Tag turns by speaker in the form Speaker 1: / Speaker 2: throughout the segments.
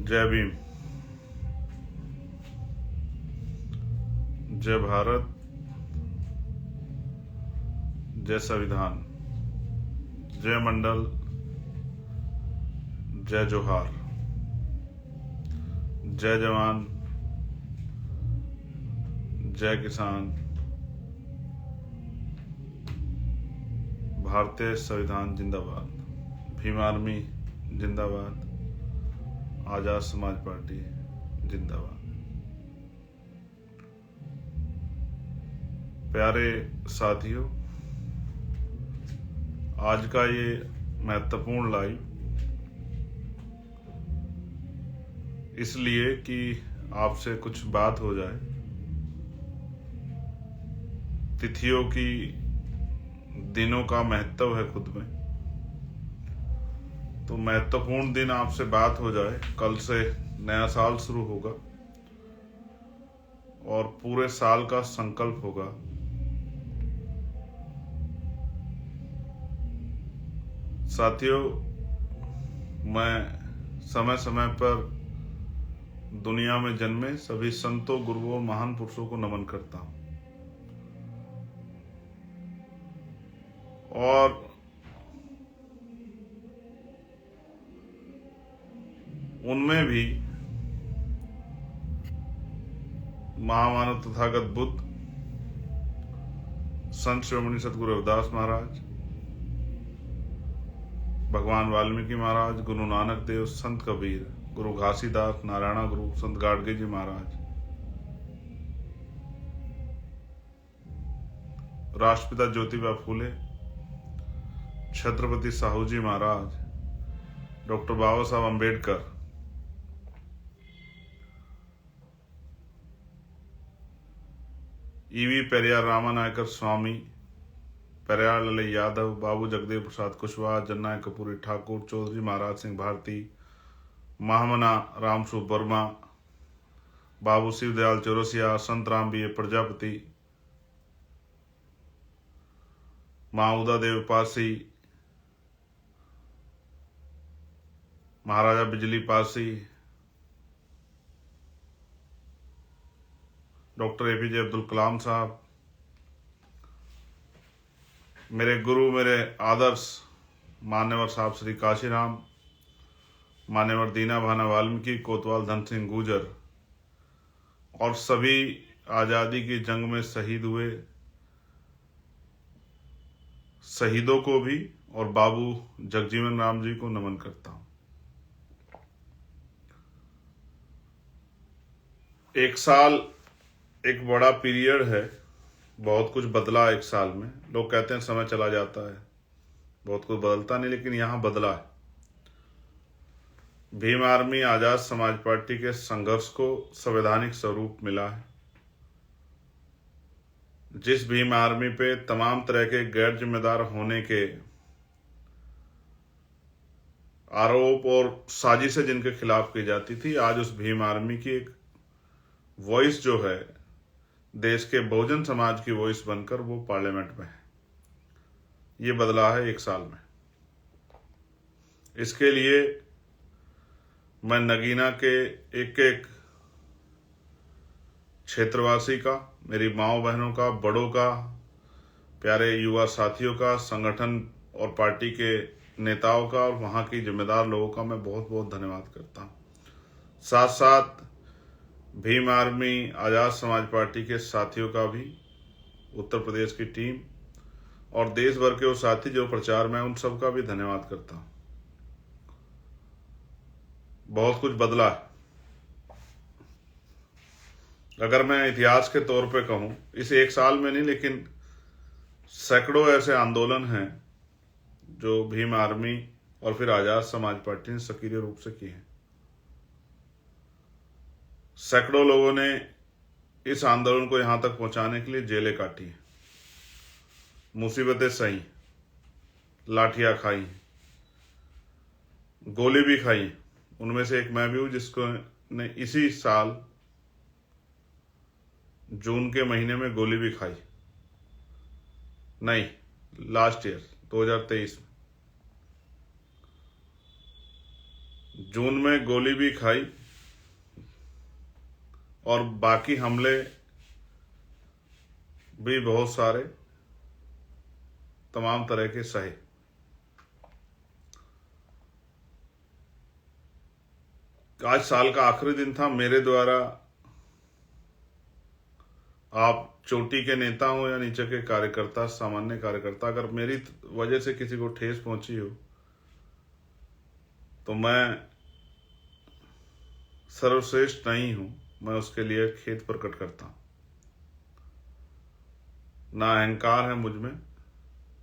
Speaker 1: जय भीम। जय भारत। जय संविधान। जय मंडल। जय जोहार। जय जवान। जय किसान। भारतीय संविधान जिंदाबाद। भीम आर्मी जिंदाबाद। आजाद समाज पार्टी जिंदाबाद। प्यारे साथियों, आज का ये महत्वपूर्ण लाइव इसलिए कि आपसे कुछ बात हो जाए। तिथियों की, दिनों का महत्व है खुद में, तो महत्वपूर्ण दिन आपसे बात हो जाए। कल से नया साल शुरू होगा और पूरे साल का संकल्प होगा। साथियों, मैं समय समय पर दुनिया में जन्मे सभी संतों, गुरुओं, महान पुरुषों को नमन करता हूं और उनमें भी महामानव तथागत बुद्ध, संत शिरोमणि सतगुरु रविदास महाराज, भगवान वाल्मीकि महाराज, गुरु नानक देव, संत कबीर, गुरु घासीदास, नारायणा गुरु, संत गाडगे जी महाराज, राष्ट्रपिता ज्योतिबा फूले, छत्रपति साहू जी महाराज, डॉक्टर बाबा साहब अम्बेडकर, ईवी पेरियार रामानायकर स्वामी, पेरियार ललई यादव, बाबू जगदेव प्रसाद कुशवाहा, जननायक कपूरी ठाकुर, चौधरी महाराज सिंह भारती, महामना रामसूप वर्मा, बाबू शिवदयाल चौरसिया, संत राम बी प्रजापति, मां उदा देव पासी, महाराजा बिजली पासी, डॉक्टर एपीजे अब्दुल कलाम साहब, मेरे गुरु, मेरे आदर्श मान्यवर साहब श्री काशीराम, मान्यवर दीना भाना वाल्मीकि, कोतवाल धन सिंह गुर्जर और सभी आजादी की जंग में शहीद हुए शहीदों को भी और बाबू जगजीवन राम जी को नमन करता हूं। एक साल एक बड़ा पीरियड है, बहुत कुछ बदला एक साल में। लोग कहते हैं समय चला जाता है, बहुत कुछ बदलता नहीं, लेकिन यहां बदला है। भीम आर्मी आजाद समाज पार्टी के संघर्ष को संवैधानिक स्वरूप मिला है। जिस भीम आर्मी पे तमाम तरह के गैर जिम्मेदार होने के आरोप और साजिशें जिनके खिलाफ की जाती थी, आज उस भीम आर्मी की एक वॉइस जो है, देश के बहुजन समाज की वॉइस बनकर वो पार्लियामेंट में है। ये बदला है एक साल में। इसके लिए मैं नगीना के एक एक क्षेत्रवासी का, मेरी माओ बहनों का, बड़ों का, प्यारे युवा साथियों का, संगठन और पार्टी के नेताओं का और वहां की जिम्मेदार लोगों का मैं बहुत बहुत धन्यवाद करता हूं। साथ साथ भीम आर्मी आजाद समाज पार्टी के साथियों का भी, उत्तर प्रदेश की टीम और देश भर के वो साथी जो प्रचार में, उन सब का भी धन्यवाद करता हूं। बहुत कुछ बदला है। अगर मैं इतिहास के तौर पे कहूं, इस एक साल में नहीं, लेकिन सैकड़ों ऐसे आंदोलन हैं जो भीम आर्मी और फिर आजाद समाज पार्टी ने सक्रिय रूप से किए हैं। सैकड़ों लोगों ने इस आंदोलन को यहां तक पहुंचाने के लिए जेलें काटी हैं, मुसीबतें सही, लाठियां खाई, गोली भी खाई। उनमें से एक मैं भी हूं जिसको ने इसी साल जून के महीने में गोली भी खाई। नहीं, लास्ट ईयर 2023 में जून में गोली भी खाई और बाकी हमले भी बहुत सारे तमाम तरह के सहे। आज साल का आखिरी दिन था। मेरे द्वारा, आप चोटी के नेता हो या नीचे के कार्यकर्ता, सामान्य कार्यकर्ता, अगर मेरी वजह से किसी को ठेस पहुंची हो तो मैं सर्वश्रेष्ठ नहीं हूं। मैं उसके लिए खेद प्रकट करता हूं। ना अहंकार है मुझ में,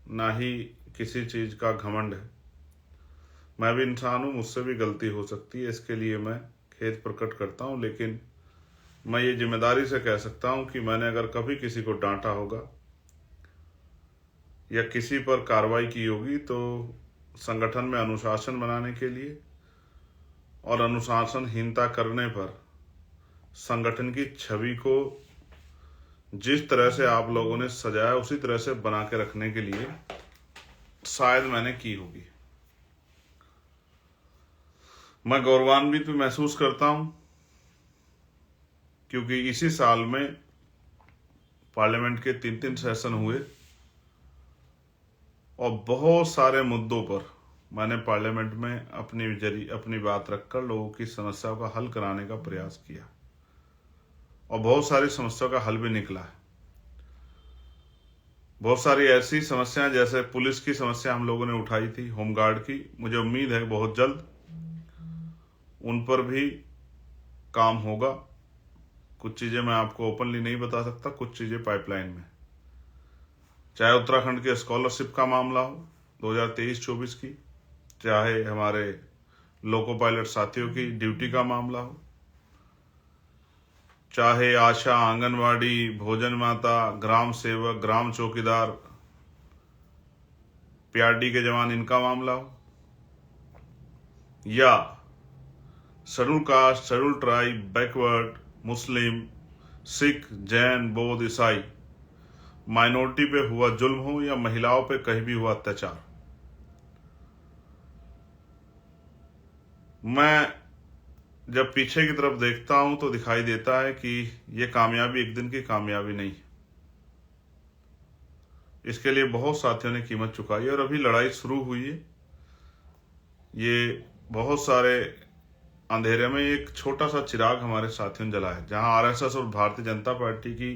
Speaker 1: ना ही किसी चीज का घमंड है। मैं भी इंसान हूं, मुझसे भी गलती हो सकती है, इसके लिए मैं खेद प्रकट करता हूं। लेकिन मैं ये जिम्मेदारी से कह सकता हूं कि मैंने अगर कभी किसी को डांटा होगा या किसी पर कार्रवाई की होगी तो संगठन में अनुशासन बनाने के लिए, और अनुशासनहीनता करने पर संगठन की छवि को जिस तरह से आप लोगों ने सजाया उसी तरह से बना के रखने के लिए शायद मैंने की होगी। मैं गौरवान्वित भी महसूस करता हूं क्योंकि इसी साल में पार्लियामेंट के 3 सेशन हुए और बहुत सारे मुद्दों पर मैंने पार्लियामेंट में अपनी बात रखकर लोगों की समस्याओं का हल कराने का प्रयास किया और बहुत सारी समस्याओं का हल भी निकला है। बहुत सारी ऐसी समस्याएं, जैसे पुलिस की समस्या हम लोगों ने उठाई थी, होमगार्ड की, मुझे उम्मीद है बहुत जल्द उन पर भी काम होगा। कुछ चीजें मैं आपको ओपनली नहीं बता सकता, कुछ चीजें पाइपलाइन में, चाहे उत्तराखंड के स्कॉलरशिप का मामला हो 2023-24 की, चाहे हमारे लोको पायलट साथियों की ड्यूटी का मामला हो, चाहे आशा, आंगनवाड़ी, भोजन माता, ग्राम सेवक, ग्राम चौकीदार, पीआरडी के जवान, इनका मामला हो, या schedule caste, schedule tribe, backward, Muslim, Sikh, Jain, बौद्ध, ईसाई, माइनॉरिटी पे हुआ जुल्म हो या महिलाओं पे कहीं भी हुआ अत्याचार। मैं जब पीछे की तरफ देखता हूं तो दिखाई देता है कि ये कामयाबी एक दिन की कामयाबी नहीं। इसके लिए बहुत साथियों ने कीमत चुकाई है और अभी लड़ाई शुरू हुई है। ये बहुत सारे अंधेरे में एक छोटा सा चिराग हमारे साथियों ने जलाया, जहां आरएसएस और भारतीय जनता पार्टी की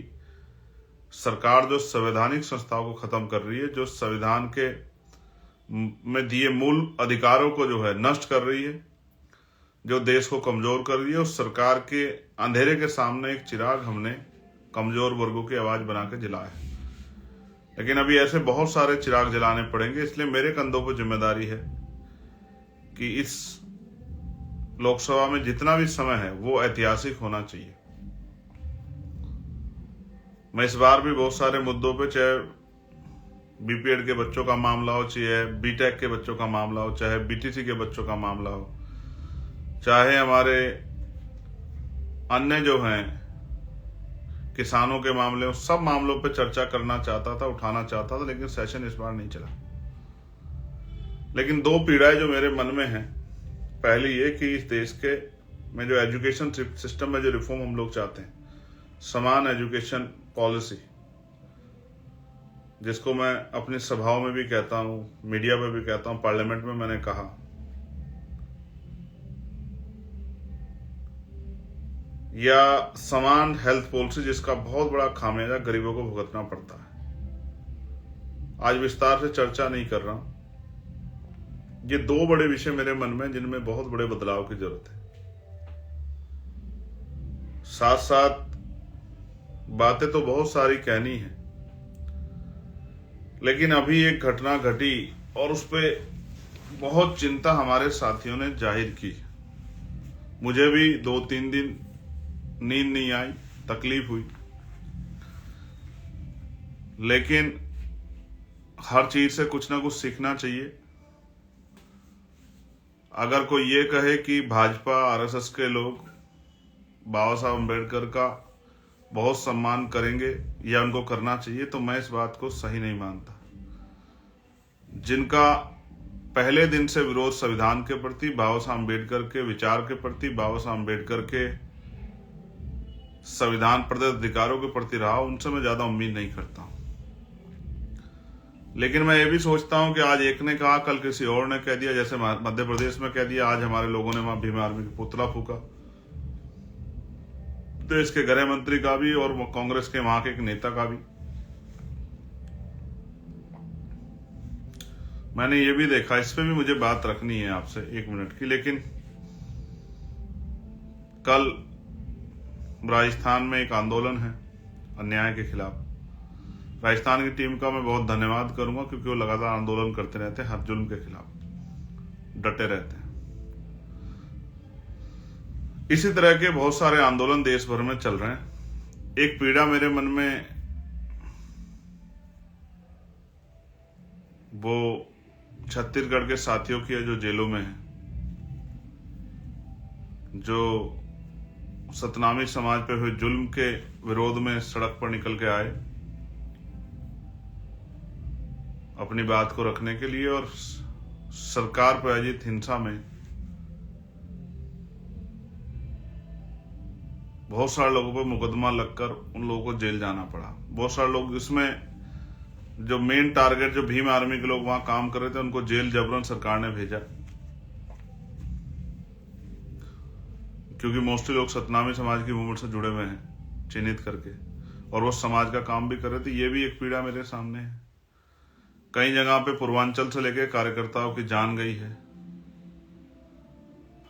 Speaker 1: सरकार जो संवैधानिक संस्थाओं को खत्म कर रही है, जो संविधान के में दिए मूल अधिकारों को जो है नष्ट कर रही है, जो देश को कमजोर कर रही है, उस सरकार के अंधेरे के सामने एक चिराग हमने कमजोर वर्गों की आवाज बना के जलाया। लेकिन अभी ऐसे बहुत सारे चिराग जलाने पड़ेंगे, इसलिए मेरे कंधों पर जिम्मेदारी है कि इस लोकसभा में जितना भी समय है वो ऐतिहासिक होना चाहिए। मैं इस बार भी बहुत सारे मुद्दों पे, चाहे बीपीएड के बच्चों का मामला हो, चाहे बीटेक के बच्चों का मामला हो, चाहे बीटीसी के बच्चों का मामला हो, चाहे हमारे अन्य जो हैं किसानों के मामले हो, सब मामलों पे चर्चा करना चाहता था, उठाना चाहता था, लेकिन सेशन इस बार नहीं चला। लेकिन 2 पीड़ाएं जो मेरे मन में हैं, पहली ये कि इस देश के में जो एजुकेशन सिस्टम में जो रिफॉर्म हम लोग चाहते हैं, समान एजुकेशन पॉलिसी, जिसको मैं अपनी सभाओं में भी कहता हूं, मीडिया पे भी कहता हूं, पार्लियामेंट में मैंने कहा, या समान हेल्थ पॉलिसी, जिसका बहुत बड़ा खामियाजा गरीबों को भुगतना पड़ता है। आज विस्तार से चर्चा नहीं कर रहा हूं। ये 2 बड़े विषय मेरे मन में, जिनमें बहुत बड़े बदलाव की जरूरत है। साथ साथ बातें तो बहुत सारी कहनी है, लेकिन अभी एक घटना घटी और उस पे बहुत चिंता हमारे साथियों ने जाहिर की। मुझे भी 2-3 दिन नींद नहीं आई, तकलीफ हुई, लेकिन हर चीज से कुछ ना कुछ सीखना चाहिए। अगर कोई ये कहे कि भाजपा आरएसएस के लोग बाबा साहब अम्बेडकर का बहुत सम्मान करेंगे या उनको करना चाहिए, तो मैं इस बात को सही नहीं मानता। जिनका पहले दिन से विरोध संविधान के प्रति, बाबा साहब अम्बेडकर के विचार के प्रति, बाबा साहब अम्बेडकर के संविधान प्रदत्त अधिकारों के प्रति रहा। उनसे मैं ज्यादा उम्मीद नहीं करता हूं। लेकिन मैं ये भी सोचता हूं कि आज एक ने कहा, कल किसी और ने कह दिया। जैसे मध्य प्रदेश में कह दिया, आज हमारे लोगों ने वहां भीम आर्मी का पुतला फूका, देश के गृह मंत्री का भी और कांग्रेस के वहां के एक नेता का भी। मैंने ये भी देखा, इस पे भी मुझे बात रखनी है आपसे 1 मिनट की। लेकिन कल राजस्थान में एक आंदोलन है अन्याय के खिलाफ। राजस्थान की टीम का मैं बहुत धन्यवाद करूंगा, क्योंकि वो लगातार आंदोलन करते रहते हैं, हर जुल्म के खिलाफ डटे रहते हैं। इसी तरह के बहुत सारे आंदोलन देश भर में चल रहे हैं। एक पीड़ा मेरे मन में वो छत्तीसगढ़ के साथियों की है जो जेलों में है, जो सतनामी समाज पे हुए जुल्म के विरोध में सड़क पर निकल के आए अपनी बात को रखने के लिए, और सरकार पर आयोजित हिंसा में बहुत सारे लोगों पर मुकदमा लगकर उन लोगों को जेल जाना पड़ा। बहुत सारे लोग, इसमें जो मेन टारगेट जो भीम आर्मी के लोग वहां काम कर रहे थे, उनको जेल जबरन सरकार ने भेजा, क्योंकि मोस्टली लोग सतनामी समाज की मूवमेंट से जुड़े हुए हैं चिन्हित करके, और वो समाज का काम भी कर रहे थे। ये भी एक पीड़ा मेरे सामने है। कई जगह पे पूर्वांचल से लेकर कार्यकर्ताओं की जान गई है।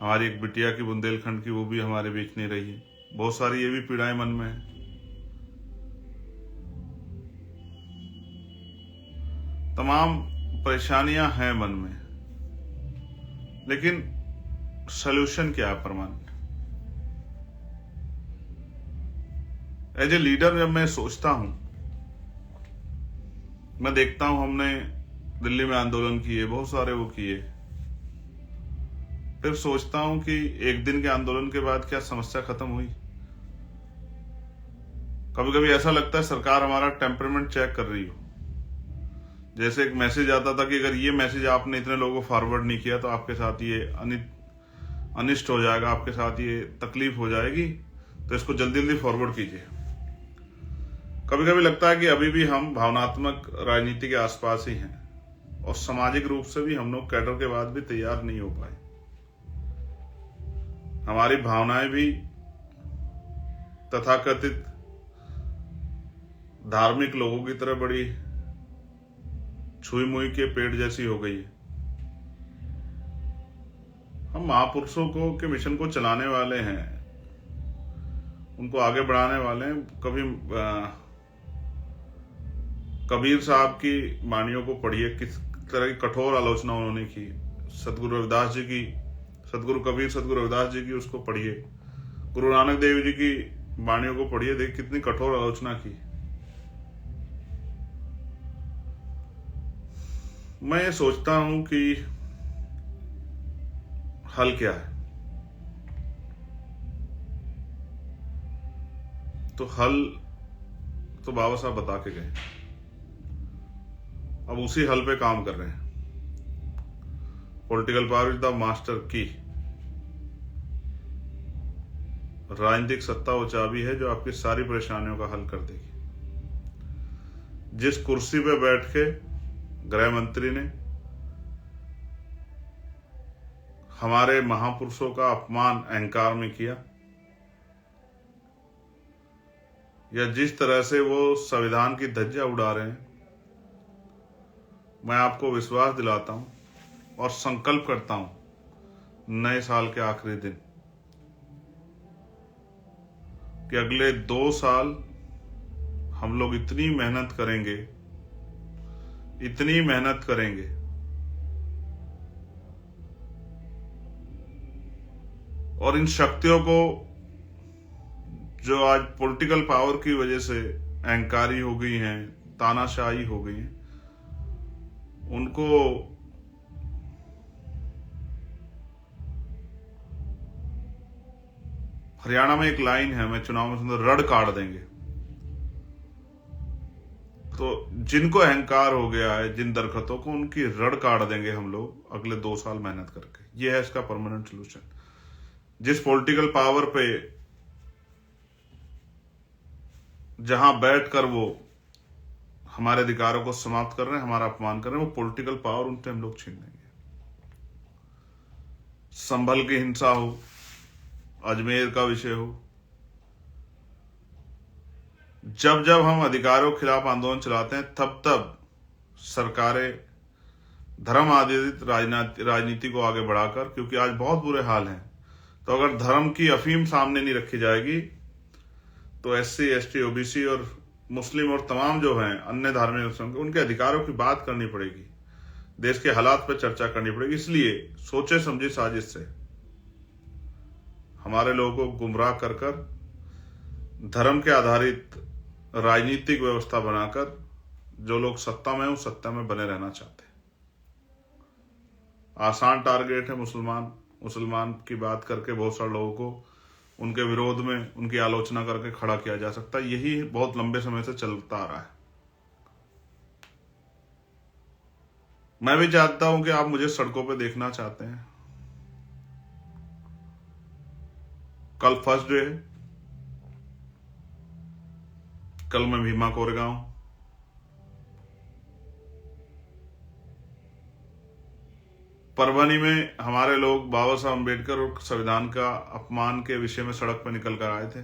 Speaker 1: हमारी एक बिटिया की बुंदेलखंड की, वो भी हमारे बीच नहीं रही है। बहुत सारी ये भी पीड़ाएं मन में है। तमाम परेशानियां हैं मन में, लेकिन सॉल्यूशन क्या है परमानेंट? एज ए लीडर जब मैं सोचता हूं, मैं देखता हूं हमने दिल्ली में आंदोलन किए, बहुत सारे वो किए, फिर सोचता हूं कि एक दिन के आंदोलन के बाद क्या समस्या खत्म हुई? कभी कभी ऐसा लगता है सरकार हमारा टेम्परामेंट चेक कर रही हो। जैसे एक मैसेज आता था कि अगर ये मैसेज आपने इतने लोगों को फॉरवर्ड नहीं किया तो आपके साथ ये अनिष्ट हो जाएगा, आपके साथ ये तकलीफ हो जाएगी, तो इसको जल्दी जल्दी फॉरवर्ड कीजिए। कभी कभी लगता है कि अभी भी हम भावनात्मक राजनीति के आसपास ही हैं, और सामाजिक रूप से भी हम लोग कैडर के बाद भी तैयार नहीं हो पाए। हमारी भावनाएं भी तथाकथित धार्मिक लोगों की तरह बड़ी छुई मुई के पेड़ जैसी हो गई है। हम महापुरुषों को के मिशन को चलाने वाले हैं, उनको आगे बढ़ाने वाले हैं। कभी कबीर साहब की वाणियों को पढ़िए, किस तरह की कठोर आलोचना उन्होंने की। सदगुरु रविदास जी की, सदगुरु कबीर सदगुरु रविदास जी की उसको पढ़िए। गुरु नानक देव जी की वाणियों को पढ़िए, देख कितनी कठोर आलोचना की। मैं ये सोचता हूं कि हल क्या है? तो हल तो बाबा साहब बता के गए, अब उसी हल पे काम कर रहे हैं। Political power is the master की। राजनीतिक सत्ता वो चाबी है जो आपकी सारी परेशानियों का हल कर देगी। जिस कुर्सी पे बैठ के गृह मंत्री ने हमारे महापुरुषों का अपमान अहंकार में किया, या जिस तरह से वो संविधान की धज्जियां उड़ा रहे हैं, मैं आपको विश्वास दिलाता हूं और संकल्प करता हूं नए साल के आखिरी दिन कि अगले 2 साल हम लोग इतनी मेहनत करेंगे, इतनी मेहनत करेंगे, और इन शक्तियों को जो आज पॉलिटिकल पावर की वजह से अहंकारी हो गई हैं, तानाशाही हो गई हैं, उनको हरियाणा में एक लाइन है, मैं चुनाव में सुनता, रड़ काट देंगे। तो जिनको अहंकार हो गया है, जिन दरखतों को, उनकी रड़ काट देंगे हम लोग अगले 2 साल मेहनत करके। ये है इसका परमानेंट सोल्यूशन। जिस पॉलिटिकल पावर पे जहां बैठकर वो हमारे अधिकारों को समाप्त कर रहे हैं, हमारा अपमान कर रहे हैं, वो पॉलिटिकल पावर उनसे हम लोग छीन लेंगे। संभल की हिंसा हो, अजमेर का विषय हो, जब जब हम अधिकारों के खिलाफ आंदोलन चलाते हैं, तब तब सरकारें धर्म आधारित राजनीति को आगे बढ़ाकर, क्योंकि आज बहुत बुरे हाल हैं, तो अगर धर्म की अफीम सामने नहीं रखी जाएगी तो SC ST OBC और मुस्लिम और तमाम जो हैं अन्य धार्मिक संघ, उनके अधिकारों की बात करनी पड़ेगी, देश के हालात पर चर्चा करनी पड़ेगी। इसलिए सोचे समझी साजिश से हमारे लोगों को गुमराह कर कर धर्म के आधारित राजनीतिक व्यवस्था बनाकर जो लोग सत्ता में, उस सत्ता में बने रहना चाहते हैं। आसान टारगेट है मुसलमान की बात करके बहुत सारे लोगों को उनके विरोध में, उनकी आलोचना करके खड़ा किया जा सकता है। यही बहुत लंबे समय से चलता आ रहा है। मैं भी चाहता हूं कि आप मुझे सड़कों पे देखना चाहते हैं। कल फर्स्ट डे है, कल मैं भीमा कोरेगांव, परभनी में हमारे लोग बाबा साहब अम्बेडकर और संविधान का अपमान के विषय में सड़क पर निकल कर आए थे,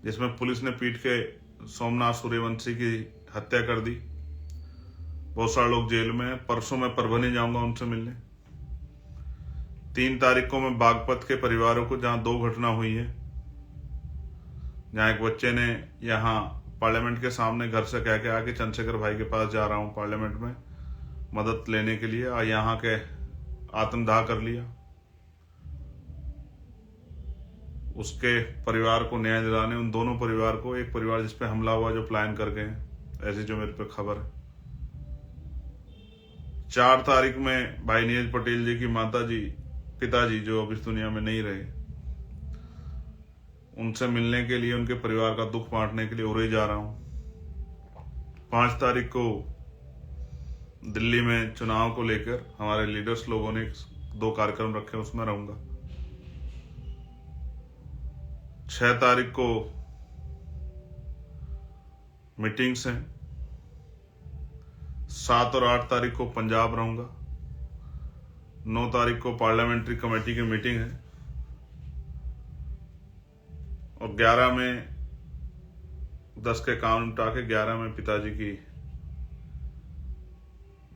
Speaker 1: जिसमें पुलिस ने पीट के सोमनाथ सूर्यवंशी की हत्या कर दी। बहुत सारे लोग जेल में हैं। परसों मैं परभनी जाऊंगा उनसे मिलने। 3 तारीख को मैं बागपत के परिवारों को, जहां 2 घटना हुई है, जहां एक बच्चे ने यहाँ पार्लियामेंट के सामने घर से कह के आके चंद्रशेखर भाई के पास जा रहा हूं पार्लियामेंट में मदद लेने के लिए, और यहाँ के आत्मदाह कर लिया। उसके परिवार को न्याय दिलाने, उन दोनों परिवार को, एक परिवार जिसपे हमला हुआ जो प्लान कर गए, ऐसी जो मेरे पे खबर है। 4 तारीख में भाई नीरज पटेल जी की पिताजी जो अब इस दुनिया में नहीं रहे, उनसे मिलने के लिए, उनके परिवार का दुख बांटने के लिए उरे जा रहा हूं। 5 तारीख को दिल्ली में चुनाव को लेकर हमारे लीडर्स लोगों ने 2 कार्यक्रम रखे, उसमें रहूंगा। 6 तारीख को मीटिंग्स हैं। 7 और 8 तारीख को पंजाब रहूंगा। 9 तारीख को पार्लियामेंट्री कमेटी की मीटिंग है, और 11 में 10 के काम निपटा के 11 में पिताजी की,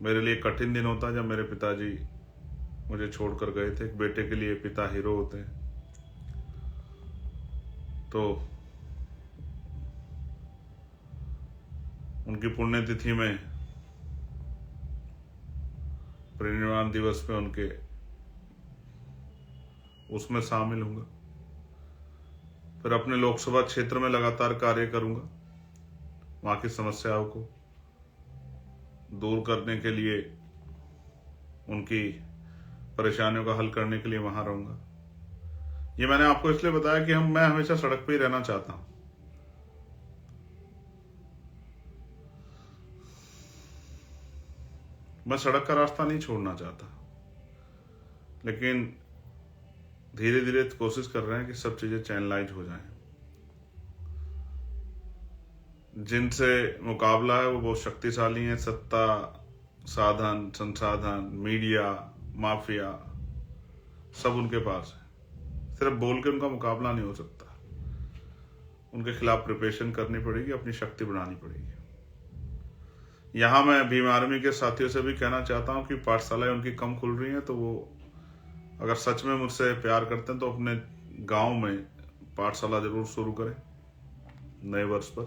Speaker 1: मेरे लिए कठिन दिन होता जब मेरे पिताजी मुझे छोड़कर गए थे। एक बेटे के लिए पिता हीरो होते हैं, तो उनकी पुण्यतिथि में, परिनिर्वाण दिवस पे उनके, उसमें शामिल होऊंगा। फिर अपने लोकसभा क्षेत्र में लगातार कार्य करूंगा, वहां की समस्याओं को दूर करने के लिए, उनकी परेशानियों का हल करने के लिए वहां रहूंगा। ये मैंने आपको इसलिए बताया कि मैं हमेशा सड़क पे ही रहना चाहता हूं। मैं सड़क का रास्ता नहीं छोड़ना चाहता, लेकिन धीरे धीरे कोशिश कर रहे हैं कि सब चीजें चैनलाइज हो जाएं। जिनसे मुकाबला है वो बहुत शक्तिशाली है, सत्ता, साधन, संसाधन, मीडिया, माफिया, सब उनके पास है। सिर्फ बोल के उनका मुकाबला नहीं हो सकता, उनके खिलाफ प्रिपरेशन करनी पड़ेगी, अपनी शक्ति बढ़ानी पड़ेगी। यहां मैं भीम आर्मी के साथियों से भी कहना चाहता हूं कि पाठशालाएं उनकी कम खुल रही हैं, तो वो अगर सच में मुझसे प्यार करते हैं तो अपने गांव में पाठशाला जरूर शुरू करें नए वर्ष पर।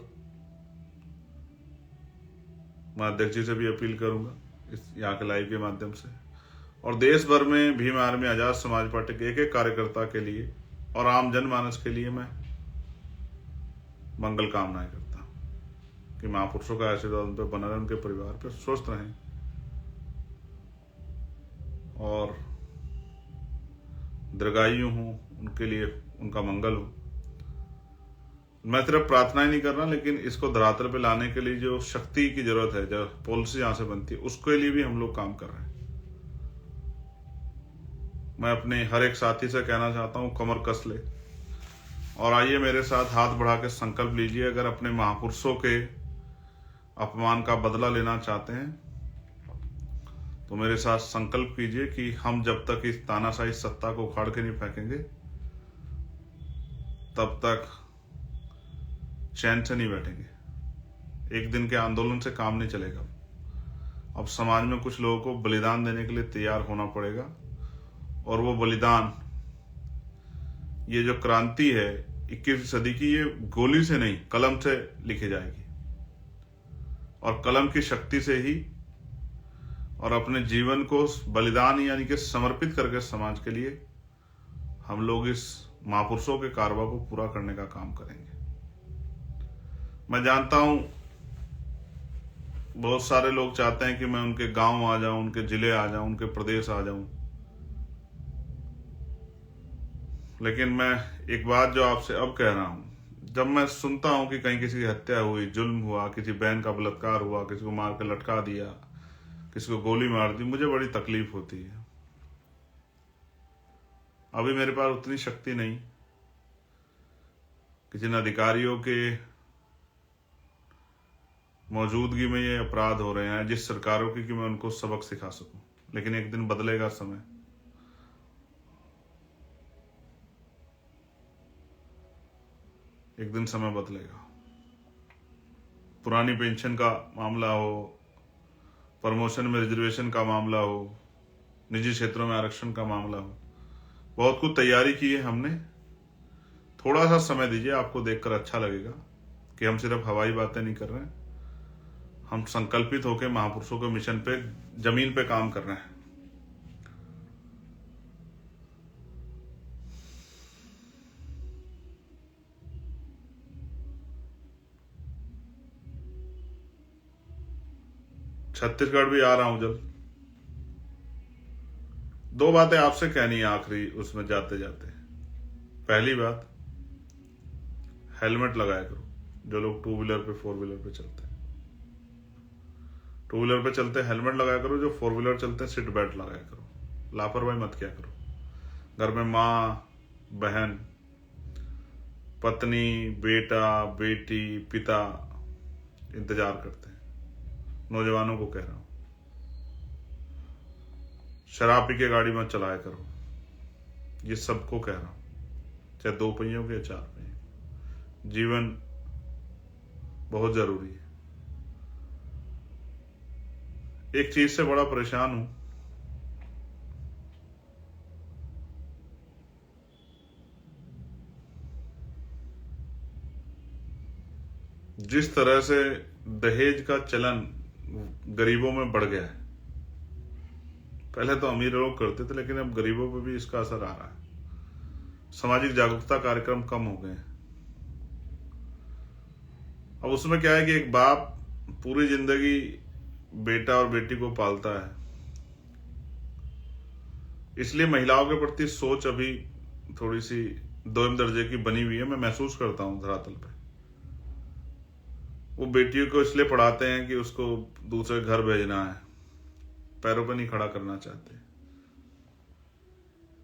Speaker 1: मैं अध्यक्ष जी से भी अपील करूंगा इस यहाँ के लाइव के माध्यम से, और देश भर में भीम आर्मी आजाद समाज पार्टी के एक कार्यकर्ता के लिए और आम जनमानस के लिए मैं मंगल कामनाएं करता हूं कि महापुरुषों का आशीर्वाद उन पर बना रहे, उनके परिवार पर स्वस्थ रहें और दीर्घायु हूं, उनके लिए उनका मंगल हो। मैं सिर्फ प्रार्थना ही नहीं कर रहा, लेकिन इसको धरातल पे लाने के लिए जो शक्ति की जरूरत है, जो पॉलिसी यहां से बनती है, उसके लिए भी हम लोग काम कर रहे हैं। मैं अपने हर एक साथी से कहना चाहता हूं, कमर कस ले और आइए मेरे साथ हाथ बढ़ा के संकल्प लीजिए। अगर अपने महापुरुषों के अपमान का बदला लेना चाहते हैं तो मेरे साथ संकल्प कीजिए कि हम जब तक इस तानाशाही सत्ता को उखाड़ के नहीं फेंकेंगे तब तक चैन से नहीं बैठेंगे। एक दिन के आंदोलन से काम नहीं चलेगा। अब समाज में कुछ लोगों को बलिदान देने के लिए तैयार होना पड़ेगा, और वो बलिदान, ये जो क्रांति है 21वीं सदी की, ये गोली से नहीं कलम से लिखी जाएगी, और कलम की शक्ति से ही, और अपने जीवन को बलिदान यानी कि समर्पित करके समाज के लिए हम लोग इस महापुरुषों के कारवा को पूरा करने का काम करेंगे। मैं जानता हूं बहुत सारे लोग चाहते हैं कि मैं उनके गांव आ जाऊं, उनके जिले आ जाऊं, उनके प्रदेश आ जाऊं, लेकिन मैं एक बात जो आपसे अब कह रहा हूं, जब मैं सुनता हूं कि कहीं किसी की हत्या हुई, जुल्म हुआ, किसी बहन का बलात्कार हुआ, किसी को मार के लटका दिया, किसी को गोली मार दी, मुझे बड़ी तकलीफ होती है। अभी मेरे पास उतनी शक्ति नहीं कि जिन अधिकारियों के मौजूदगी में ये अपराध हो रहे हैं, जिस सरकारों की, कि मैं उनको सबक सिखा सकूं। लेकिन एक दिन बदलेगा समय। एक दिन समय बदलेगा। पुरानी पेंशन का मामला हो, प्रमोशन में रिजर्वेशन का मामला हो, निजी क्षेत्रों में आरक्षण का मामला हो, बहुत कुछ तैयारी की है हमने। थोड़ा सा समय दीजिए, आपको देखकर अच्छा लगेगा कि हम सिर्फ हवाई बातें नहीं कर रहे हैं, हम संकल्पित होकर महापुरुषों के मिशन पे, जमीन पे काम कर रहे हैं। छत्तीसगढ़ भी आ रहा हूं जल्द। 2 बातें आपसे कहनी है आखिरी उसमें जाते जाते। पहली बात, हेलमेट लगाया करो। जो लोग 2 व्हीलर पे 4 व्हीलर पे चलते हैं, 2 व्हीलर पे चलते हैं हेलमेट लगाया करो। जो 4 व्हीलर चलते हैं सीट बेल्ट लगाया करो। लापरवाही मत किया करो। घर में माँ, बहन, पत्नी, बेटा, बेटी, पिता इंतजार करते हैं। नौजवानों को कह रहा हूं, शराब पी के गाड़ी मत चलाया करो। ये सबको कह रहा हूं, चाहे 2 पहियों के 4 पहिए। जीवन बहुत जरूरी है। एक चीज से बड़ा परेशान हूं, जिस तरह से दहेज का चलन गरीबों में बढ़ गया है। पहले तो अमीर लोग करते थे, लेकिन अब गरीबों पर भी इसका असर आ रहा है। सामाजिक जागरूकता कार्यक्रम कम हो गए हैं। अब उसमें क्या है कि एक बाप पूरी जिंदगी बेटा और बेटी को पालता है, इसलिए महिलाओं के प्रति सोच अभी थोड़ी सी 2 दर्जे की बनी हुई है। मैं महसूस करता हूं धरातल पे। वो बेटियों को इसलिए पढ़ाते हैं कि उसको दूसरे घर भेजना है, पैरों पे नहीं खड़ा करना चाहते।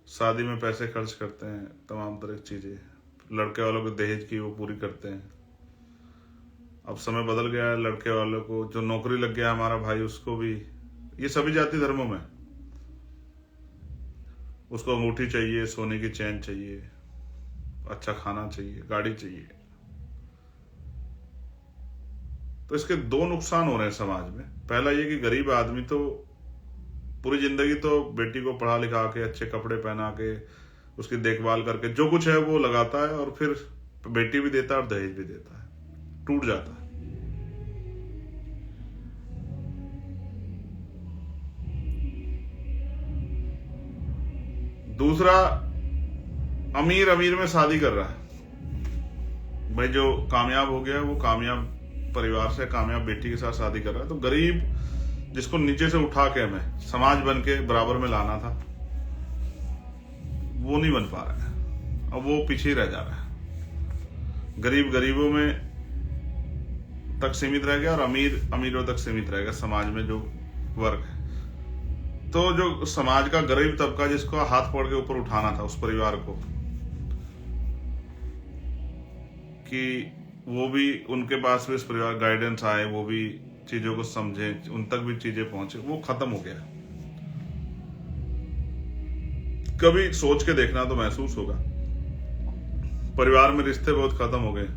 Speaker 1: शादी में पैसे खर्च करते हैं, तमाम तरह की चीजें। लड़के वालों को दहेज की वो पूरी करते हैं। अब समय बदल गया है, लड़के वालों को जो नौकरी लग गया हमारा भाई, उसको भी, ये सभी जाति धर्मों में, उसको अंगूठी चाहिए, सोने की चैन चाहिए, अच्छा खाना चाहिए, गाड़ी चाहिए। तो इसके 2 नुकसान हो रहे हैं समाज में। पहला ये कि गरीब आदमी तो पूरी जिंदगी तो बेटी को पढ़ा लिखा के, अच्छे कपड़े पहना के, उसकी देखभाल करके जो कुछ है वो लगाता है, और फिर बेटी भी देता है और दहेज भी देता है, टूट जाता है। दूसरा, अमीर में शादी कर रहा है। भाई जो कामयाब हो गया है वो कामयाब परिवार से, कामयाब बेटी के साथ शादी कर रहा है। तो गरीब, जिसको नीचे से उठा के हमें समाज बन के बराबर में लाना था, वो नहीं बन पा रहा है। अब वो पीछे रह जा रहा है। गरीब गरीबों में तक सीमित रह गया और अमीर अमीरों तक सीमित रह गया, समाज में जो वर्ग है। तो जो समाज का गरीब तबका जिसको हाथ पकड़ के ऊपर उठाना था उस परिवार को, कि वो भी उनके पास भी इस परिवार गाइडेंस आए, वो भी चीजों को समझे, उन तक भी चीजें पहुंचे, वो खत्म हो गया। कभी सोच के देखना तो महसूस होगा, परिवार में रिश्ते बहुत खत्म हो गए।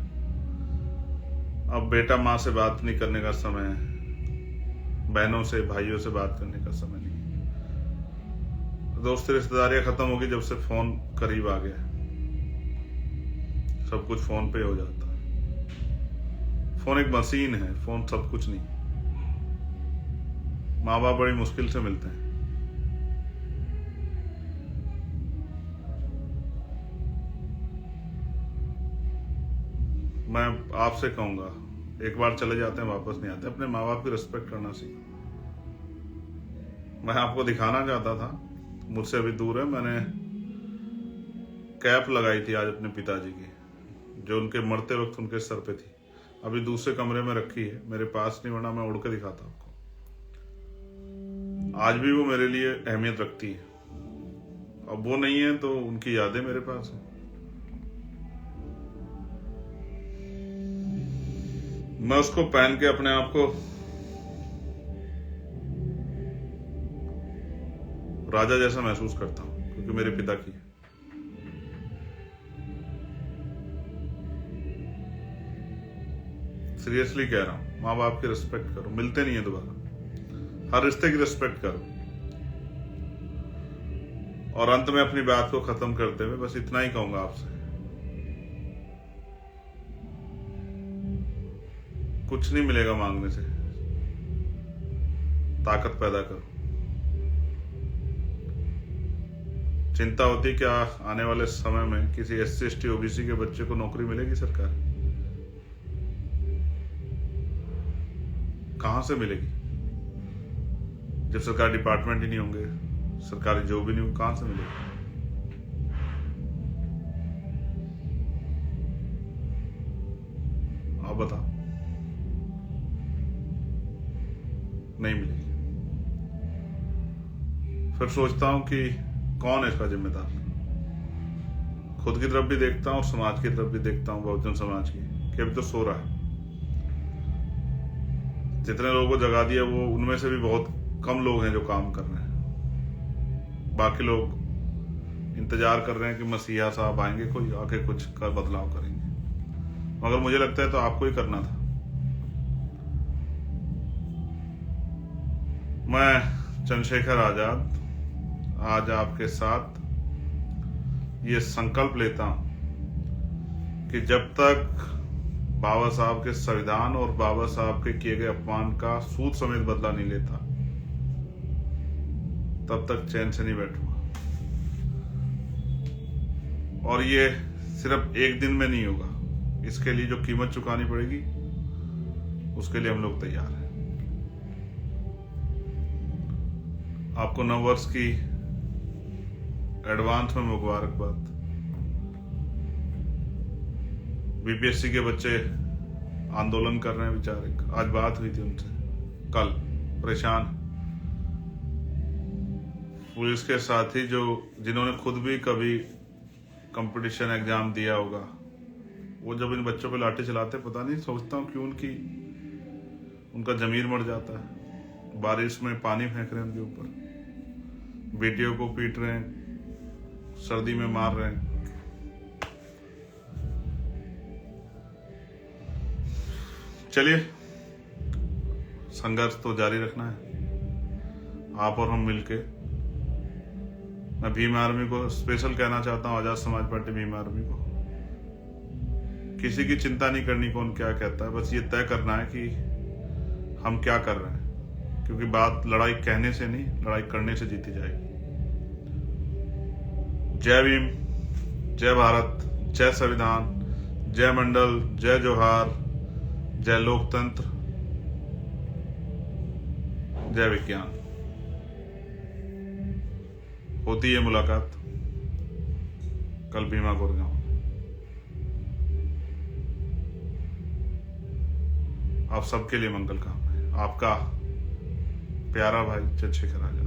Speaker 1: अब बेटा माँ से बात नहीं करने का समय है, बहनों से भाइयों से बात करने का समय नहीं, दोस्त रिश्तेदारियां खत्म हो गई जब से फोन करीब आ गया। सब कुछ फोन पे हो जाता है। फोन एक मशीन है, फोन सब कुछ नहीं। माँ बाप बड़ी मुश्किल से मिलते हैं। मैं आपसे कहूंगा, एक बार चले जाते हैं वापस नहीं आते, अपने माँ बाप की रिस्पेक्ट करना सीखो। मैं आपको दिखाना चाहता था, मुझसे अभी दूर है, मैंने कैप लगाई थी आज अपने पिताजी की, जो उनके मरते वक्त उनके सर पे थी। अभी दूसरे कमरे में रखी है, मेरे पास नहीं, वरना मैं उड़ के दिखाता आपको। आज भी वो मेरे लिए अहमियत रखती है। अब वो नहीं है तो उनकी यादें मेरे पास हैं। मैं उसको पहन के अपने आप को राजा जैसा महसूस करता हूं, क्योंकि मेरे पिता की है। सीरियसली कह रहा हूं, माँ बाप की रिस्पेक्ट करो, मिलते नहीं है दोबारा, हर रिश्ते की रिस्पेक्ट करो। और अंत में अपनी बात को खत्म करते हुए बस इतना ही कहूंगा आपसे, कुछ नहीं मिलेगा मांगने से, ताकत पैदा करो। चिंता होती क्या आने वाले समय में किसी SC ST OBC के बच्चे को नौकरी मिलेगी सरकार? कहां से मिलेगी? जब सरकारी डिपार्टमेंट ही नहीं होंगे, सरकारी जॉब ही नहीं होगी, कहां से मिलेगी? आप बताओ। नहीं मिलेगी। फिर सोचता हूं कि कौन है इसका जिम्मेदार। खुद की तरफ भी देखता हूं और समाज की तरफ भी देखता हूं, बहुजन समाज की, कि अभी तो सो रहा है। जितने लोगों को जगा दिया वो उनमें से भी बहुत कम लोग हैं जो काम कर रहे हैं। बाकी लोग इंतजार कर रहे हैं कि मसीहा साहब आएंगे, कोई आके कुछ कर बदलाव करेंगे, मगर मुझे लगता है तो आपको ही करना था। मैं चंद्रशेखर आजाद आज आपके साथ ये संकल्प लेता हूं कि जब तक बाबा साहब के संविधान और बाबा साहब के किए गए अपमान का सूद समेत बदला नहीं लेता, तब तक चैन से नहीं बैठूंगा। और ये सिर्फ एक दिन में नहीं होगा, इसके लिए जो कीमत चुकानी पड़ेगी उसके लिए हम लोग तैयार हैं। आपको नववर्ष की एडवांस में मुबारकबाद। BPSC के बच्चे आंदोलन कर रहे हैं बेचारे, आज बात हुई थी उनसे, कल परेशान। पुलिस के साथी जो जिन्होंने खुद भी कभी कंपटीशन एग्जाम दिया होगा, वो जब इन बच्चों पे लाठी चलाते, पता नहीं सोचता हूँ क्यों उनका जमीर मर जाता है। बारिश में पानी फेंक रहे हैं उनके ऊपर, बेटियों को पीट रहे हैं, सर्दी में मार रहे हैं। चलिए, संघर्ष तो जारी रखना है, आप और हम मिलके। मैं भीम आर्मी को स्पेशल कहना चाहता हूँ, आजाद समाज पार्टी भीम आर्मी को, किसी की चिंता नहीं करनी कौन क्या कहता है, बस ये तय करना है कि हम क्या कर रहे हैं, क्योंकि बात लड़ाई कहने से नहीं, लड़ाई करने से जीती जाएगी। जय भीम, जय भारत, जय संविधान, जय मंडल, जय जोहार, जय लोकतंत्र, जय विज्ञान। होती है मुलाकात कल भीमा कोरगांव। आप सबके लिए मंगल कामनाएं। आपका प्यारा भाई चंद्रशेखर आजाद।